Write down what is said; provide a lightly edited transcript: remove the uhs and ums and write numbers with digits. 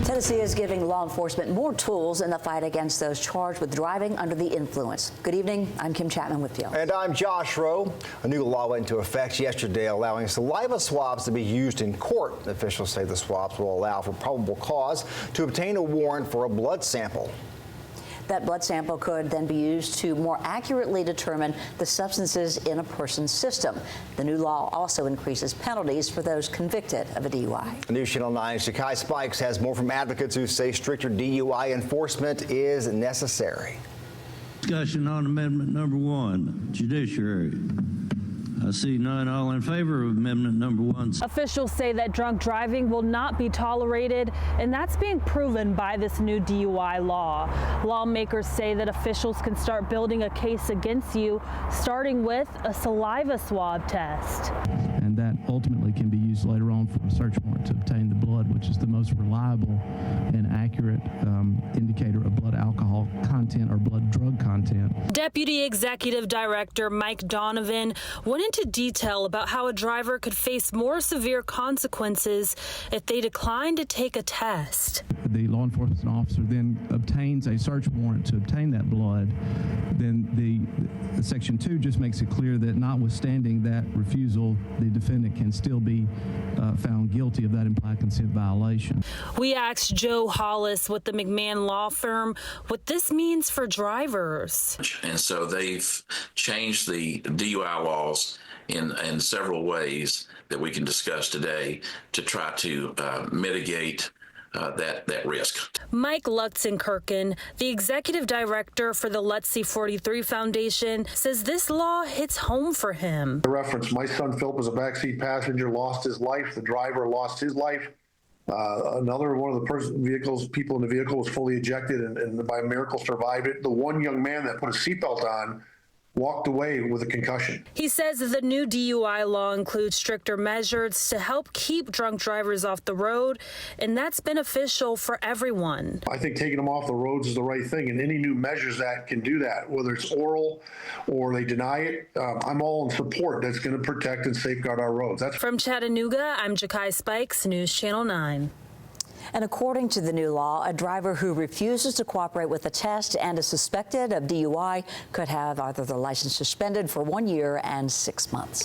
Tennessee is giving law enforcement more tools in the fight against those charged with driving under the influence. Good evening. I'm Kim Chapman with you. And I'm Josh Rowe. A new law went into effect yesterday allowing saliva swabs to be used in court. Officials say the swabs will allow for probable cause to obtain a warrant for a blood sample. That blood sample could then be used to more accurately determine the substances in a person's system. The new law also increases penalties for those convicted of a DUI. News Channel 9's Ja'Kai Spikes has more from advocates who say stricter DUI enforcement is necessary. Discussion on amendment number 1, judiciary. I see none. All in favor of amendment number 1. Officials say that drunk driving will not be tolerated, and that's being proven by this new DUI law. Lawmakers say that officials can start building a case against you, starting with a saliva swab test. And that ultimately can be used later on for a search warrant to obtain the blood, which is the most reliable and accurate indicator of blood alcohol content or blood drug content. Deputy Executive Director Mike Donovan went into detail about how a driver could face more severe consequences if they decline to take a test. The law enforcement officer then obtains a search warrant to obtain that blood. Then the Section 2 just makes it clear that notwithstanding that refusal, the defendant can still be found guilty of that implied consent violation. We asked Joe Hollis with the McMahon law firm what this means for drivers. And so they've changed the DUI laws in several ways that we can discuss today to try to mitigate that risk. Mike Lutzenkirchen, the executive director for the Let's See 43 Foundation, says this law hits home for him. The reference, my son Philip was a backseat passenger, lost his life. The driver lost his life. Another one of the people in the vehicle was fully ejected and by a miracle survived it. The one young man that put a seatbelt on walked away with a concussion. He says the new DUI law includes stricter measures to help keep drunk drivers off the road, and that's beneficial for everyone. I think taking them off the roads is the right thing, and any new measures that can do that, whether it's oral or they deny it, I'm all in support. That's going to protect and safeguard our roads. From Chattanooga, I'm Ja'Kai Spikes, News Channel 9. And according to the new law, a driver who refuses to cooperate with the test and is suspected of DUI could have either their license suspended for 1 year and 6 months.